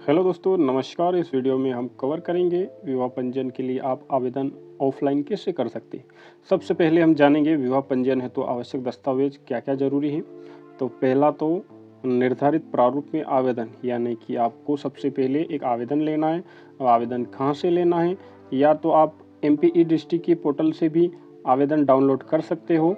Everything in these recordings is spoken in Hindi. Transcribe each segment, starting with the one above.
हेलो दोस्तों, नमस्कार। इस वीडियो में हम कवर करेंगे विवाह पंजीयन के लिए आप आवेदन ऑफलाइन कैसे कर सकते हैं। सबसे पहले हम जानेंगे विवाह पंजीयन है तो आवश्यक दस्तावेज क्या क्या ज़रूरी है। तो पहला तो निर्धारित प्रारूप में आवेदन, यानी कि आपको सबसे पहले एक आवेदन लेना है। और आवेदन कहाँ से लेना है, या तो आप MPE डिस्ट्रिक्ट के पोर्टल से भी आवेदन डाउनलोड कर सकते हो,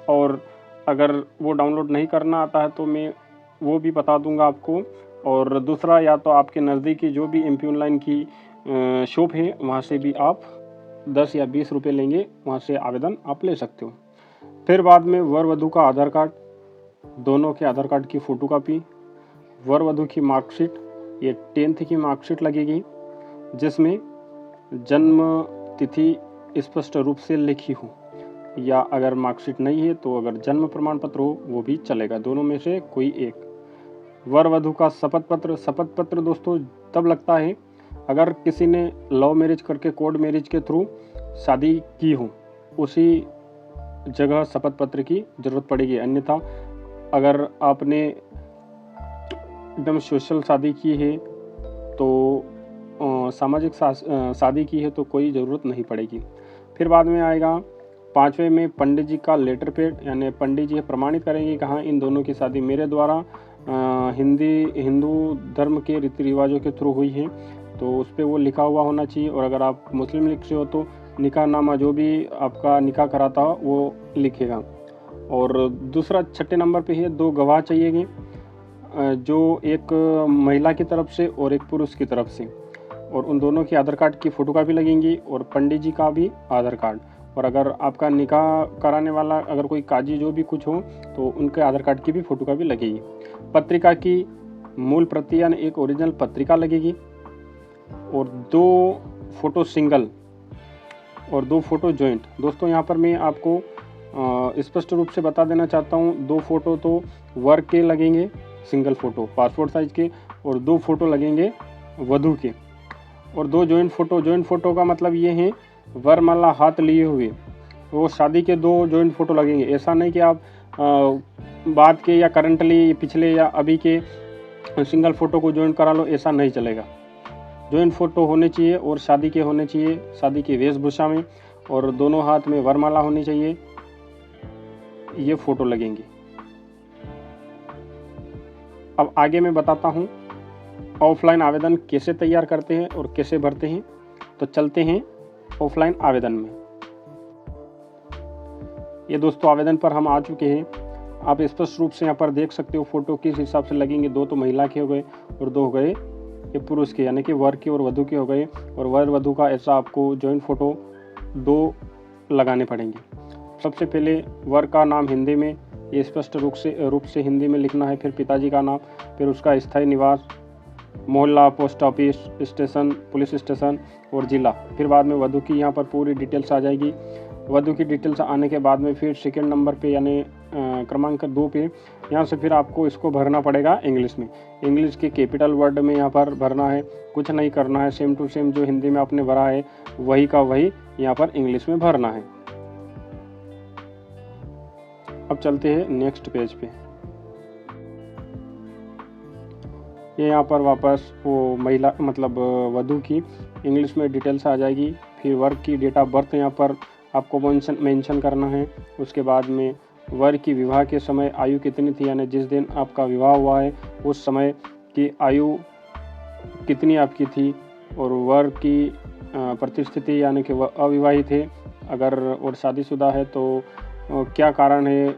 और अगर वो डाउनलोड नहीं करना आता है तो मैं वो भी बता दूंगा आपको। और दूसरा, या तो आपके नज़दीकी जो भी MP ऑनलाइन की शॉप है वहाँ से भी आप 10 या 20 रुपये लेंगे, वहाँ से आवेदन आप ले सकते हो। फिर बाद में वर वधू का आधार कार्ड, दोनों के आधार कार्ड की फ़ोटोकॉपी, वर वधू की मार्कशीट, ये 10th की मार्कशीट लगेगी जिसमें जन्म तिथि स्पष्ट रूप से लिखी हो, या अगर मार्कशीट नहीं है तो अगर जन्म प्रमाण पत्र हो वो भी चलेगा, दोनों में से कोई एक। वर वधू का शपथ पत्र दोस्तों तब लगता है अगर किसी ने लव मैरिज करके कोर्ट मैरिज के थ्रू शादी की हो, उसी जगह शपथ पत्र की ज़रूरत पड़ेगी। अन्यथा अगर आपने एकदम सोशल शादी की है तो सामाजिक शादी की है तो कोई ज़रूरत नहीं पड़ेगी। फिर बाद में आएगा 5वें में पंडित जी का लेटर पैड, यानी पंडित जी प्रमाणित करेंगे कि हाँ इन दोनों की शादी मेरे द्वारा हिंदू धर्म के रीति रिवाजों के थ्रू हुई है, तो उस पर वो लिखा हुआ होना चाहिए। और अगर आप मुस्लिम लीग से हो तो निकाह नामा, जो भी आपका निकाह कराता हो वो लिखेगा। और दूसरा 6 नंबर पे है 2 गवाह चाहिएंगे, जो एक महिला की तरफ से और एक पुरुष की तरफ से, और उन दोनों की आधार कार्ड की फ़ोटोकॉपी लगेंगी और पंडित जी का भी आधार कार्ड। और अगर आपका निकाह कराने वाला अगर कोई काजी जो भी कुछ हो तो उनके आधार कार्ड की भी फ़ोटोकॉपी लगेगी। पत्रिका की मूल प्रति यानी एक ओरिजिनल पत्रिका लगेगी, और 2 फोटो सिंगल और 2 फोटो जॉइंट। दोस्तों यहाँ पर मैं आपको स्पष्ट रूप से बता देना चाहता हूँ, 2 फोटो तो वर के लगेंगे सिंगल फ़ोटो पासपोर्ट साइज के, और 2 फोटो लगेंगे वधू के, और 2 जॉइंट फ़ोटो का मतलब ये है वरमाला हाथ लिए हुए, वो शादी के 2 जॉइंट फ़ोटो लगेंगे। ऐसा नहीं कि आप बाद के या करंटली पिछले या अभी के सिंगल फ़ोटो को जॉइंट करा लो, ऐसा नहीं चलेगा। जॉइंट फ़ोटो होने चाहिए और शादी के होने चाहिए, शादी की वेशभूषा में, और दोनों हाथ में वरमाला होनी चाहिए, ये फ़ोटो लगेंगे। अब आगे मैं बताता हूँ ऑफलाइन आवेदन कैसे तैयार करते हैं और कैसे भरते हैं। तो चलते हैं ऑफलाइन आवेदन में। ये दोस्तों आवेदन पर हम आ चुके हैं। आप स्पष्ट रूप से यहाँ पर देख सकते हो फ़ोटो किस हिसाब से लगेंगे। 2 तो महिला के हो गए और 2 हो गए ये पुरुष के, यानी कि वर के और वधू के हो गए। और वर वधू का ऐसा आपको जॉइंट फ़ोटो 2 लगाने पड़ेंगे। सबसे पहले वर का नाम हिंदी में ये स्पष्ट रूप से हिंदी में लिखना है, फिर पिताजी का नाम, फिर उसका स्थायी निवास, मोहल्ला, post office, station, police station और ज़िला। फिर बाद में वधू की यहाँ पर पूरी डिटेल्स आ जाएगी। वधू की डिटेल्स आने के बाद में फिर सेकंड नंबर पे यानी क्रमांक 2 पे यहाँ से फिर आपको इसको भरना पड़ेगा इंग्लिश में। इंग्लिश के कैपिटल वर्ड में यहाँ पर भरना है, कुछ नहीं करना है, सेम टू सेम जो हिंदी में आपने भरा है वही का वही यहाँ पर इंग्लिश में भरना है। अब चलते हैं नेक्स्ट पेज पे। ये यहाँ पर वापस वो महिला मतलब वधू की इंग्लिश में डिटेल्स आ जाएगी। फिर वर्क की डेट ऑफ बर्थ यहाँ पर आपको मेंशन करना है। उसके बाद में वर की विवाह के समय आयु कितनी थी, यानी जिस दिन आपका विवाह हुआ है उस समय की आयु कितनी आपकी थी। और वर की प्रतिस्थिति यानी कि वह अविवाहित है अगर, और शादीशुदा है तो क्या कारण है,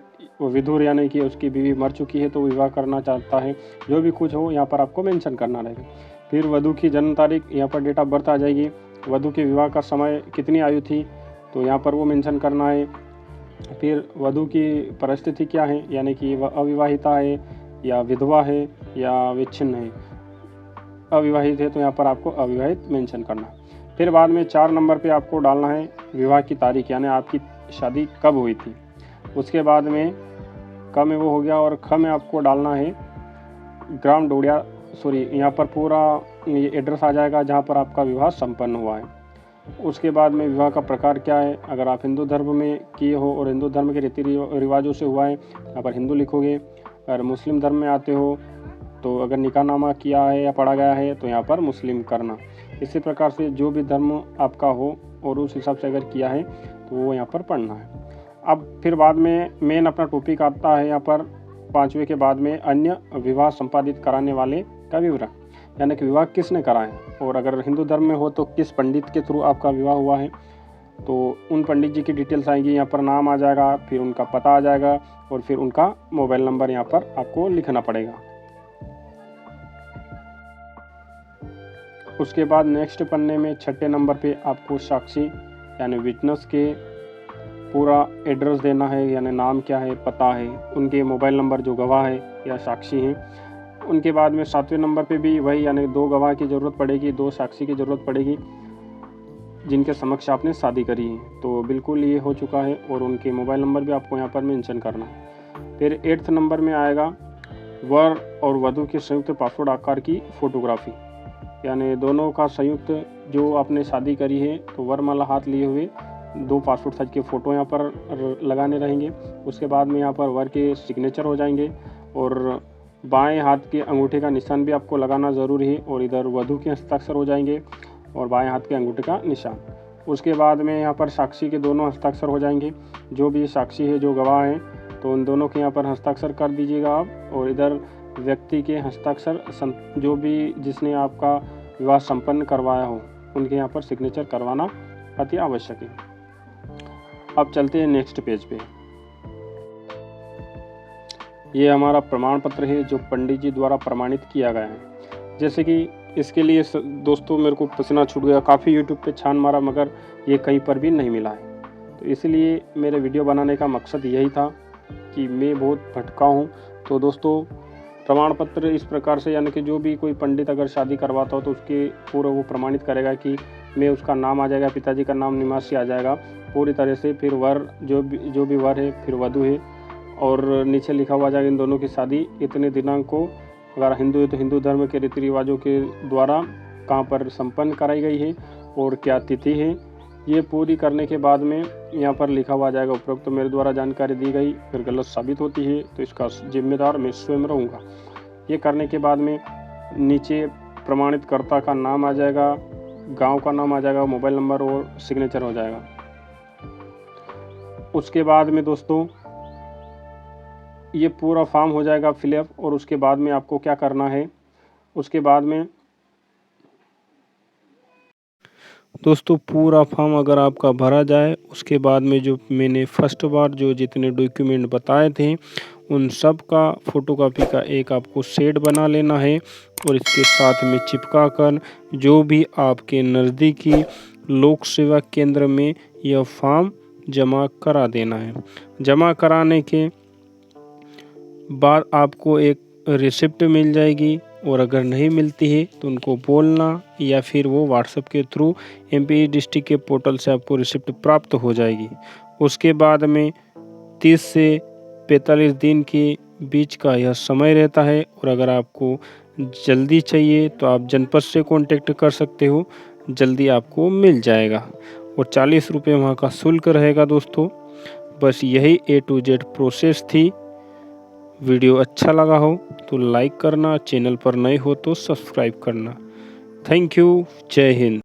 वो विधुर यानी कि उसकी बीवी मर चुकी है तो विवाह करना चाहता है, जो भी कुछ हो यहाँ पर आपको मेंशन करना रहेगा। फिर वधू की जन्म तारीख, यहाँ पर डेट ऑफ बर्थ आ जाएगी। वधू के विवाह का समय कितनी आयु थी तो यहाँ पर वो मेंशन करना है। फिर वधू की परिस्थिति क्या है, यानी कि वह अविवाहिता है या विधवा है या विच्छिन्न है। अविवाहित है तो यहाँ पर आपको अविवाहित मेंशन करना है। फिर बाद में 4 नंबर पे आपको डालना है विवाह की तारीख, यानी आपकी शादी कब हुई थी। उसके बाद में क में वो हो गया, और ख में आपको डालना है ग्राम डोडिया, यहाँ पर पूरा ये एड्रेस आ जाएगा जहाँ पर आपका विवाह संपन्न हुआ है। उसके बाद में विवाह का प्रकार क्या है, अगर आप हिंदू धर्म में किए हो और हिंदू धर्म के रीति रिवाजों से हुआ है यहाँ पर हिंदू लिखोगे। अगर मुस्लिम धर्म में आते हो तो अगर निकाहनामा किया है या पढ़ा गया है तो यहाँ पर मुस्लिम करना। इसी प्रकार से जो भी धर्म आपका हो और उस हिसाब से अगर किया है तो वो यहाँ पर पढ़ना है। अब फिर बाद में मेन अपना टॉपिक आता है यहाँ पर 5वें के बाद में अन्य विवाह संपादित कराने वाले का विवरण, यानी कि विवाह किसने करा है, और अगर हिंदू धर्म में हो तो किस पंडित के थ्रू आपका विवाह हुआ है, तो उन पंडित जी की डिटेल्स आएंगी। यहाँ पर नाम आ जाएगा, फिर उनका पता आ जाएगा और फिर उनका मोबाइल नंबर यहाँ पर आपको लिखना पड़ेगा। उसके बाद नेक्स्ट पन्ने में 6 नंबर पे आपको साक्षी यानी विटनेस के पूरा एड्रेस देना है, यानी नाम क्या है, पता है, उनके मोबाइल नंबर जो गवाह है या साक्षी हैं। उनके बाद में 7वें नंबर पे भी वही, यानी 2 गवाह की ज़रूरत पड़ेगी, 2 साक्षी की ज़रूरत पड़ेगी जिनके समक्ष आपने शादी करी है। तो बिल्कुल ये हो चुका है और उनके मोबाइल नंबर भी आपको यहाँ पर मेंशन करना है। फिर 8th नंबर में आएगा वर और वधू के संयुक्त पासपोर्ट आकार की फ़ोटोग्राफी, यानी दोनों का संयुक्त जो आपने शादी करी है तो वरमाला हाथ लिए हुए 2 पासपोर्ट साइज के फ़ोटो यहाँ पर लगाने रहेंगे। उसके बाद में यहाँ पर वर के सिग्नेचर हो जाएंगे और बाएं हाथ के अंगूठे का निशान भी आपको लगाना ज़रूरी है, और इधर वधू के हस्ताक्षर हो जाएंगे और बाएं हाथ के अंगूठे का निशान। उसके बाद में यहाँ पर साक्षी के दोनों हस्ताक्षर हो जाएंगे, जो भी साक्षी है, जो गवाह हैं, तो उन दोनों के यहाँ पर हस्ताक्षर कर दीजिएगा आप। और इधर व्यक्ति के हस्ताक्षर जो भी जिसने आपका विवाह संपन्न करवाया हो उनके यहाँ पर सिग्नेचर करवाना अति आवश्यक है। अब चलते हैं नेक्स्ट पेज पे। ये हमारा प्रमाण पत्र है जो पंडित जी द्वारा प्रमाणित किया गया है। जैसे कि इसके लिए दोस्तों मेरे को पसीना छूट गया, काफ़ी यूट्यूब पे छान मारा मगर ये कहीं पर भी नहीं मिला है। तो इसलिए मेरे वीडियो बनाने का मकसद यही था कि मैं बहुत भटका हूँ। तो दोस्तों प्रमाण पत्र इस प्रकार से, यानी कि जो भी कोई पंडित अगर शादी करवाता हो तो उसके पूरा वो प्रमाणित करेगा कि मैं, उसका नाम आ जाएगा, पिताजी का नाम निवासी आ जाएगा पूरी तरह से, फिर वर जो भी वर है, फिर वधू है, और नीचे लिखा हुआ जाएगा इन दोनों की शादी इतने दिनांक को, अगर हिंदू है तो हिंदू धर्म के रीति रिवाजों के द्वारा कहाँ पर संपन्न कराई गई है और क्या तिथि है। ये पूरी करने के बाद में यहाँ पर लिखा हुआ जाएगा उपरोक्त तो मेरे द्वारा जानकारी दी गई फिर गलत साबित होती है तो इसका जिम्मेदार मैं स्वयं रहूँगा। ये करने के बाद में नीचे प्रमाणित कर्ता का नाम आ जाएगा, गांव का नाम आ जाएगा, मोबाइल नंबर और सिग्नेचर हो जाएगा। उसके बाद में दोस्तों ये पूरा फॉर्म हो जाएगा फिलअप, और उसके बाद में आपको क्या करना है, उसके बाद में दोस्तों पूरा फॉर्म अगर आपका भरा जाए उसके बाद में जो मैंने फर्स्ट बार जो जितने डॉक्यूमेंट बताए थे उन सब का फोटोकॉपी का एक आपको सेट बना लेना है और इसके साथ में चिपका कर जो भी आपके नज़दीकी लोक सेवा केंद्र में यह फॉर्म जमा करा देना है। जमा कराने के बाद आपको एक रिसिप्ट मिल जाएगी, और अगर नहीं मिलती है तो उनको बोलना या फिर वो व्हाट्सएप के थ्रू एमपी डिस्ट्रिक्ट के पोर्टल से आपको रिसिप्ट प्राप्त हो जाएगी। उसके बाद में 30 से 45 दिन के बीच का यह समय रहता है, और अगर आपको जल्दी चाहिए तो आप जनपद से कांटेक्ट कर सकते हो, जल्दी आपको मिल जाएगा। और 40 रुपये वहाँ का शुल्क रहेगा दोस्तों। बस यही A to Z प्रोसेस थी। वीडियो अच्छा लगा हो तो लाइक करना, चैनल पर नए हो तो सब्सक्राइब करना। Thank you. जय हिंद।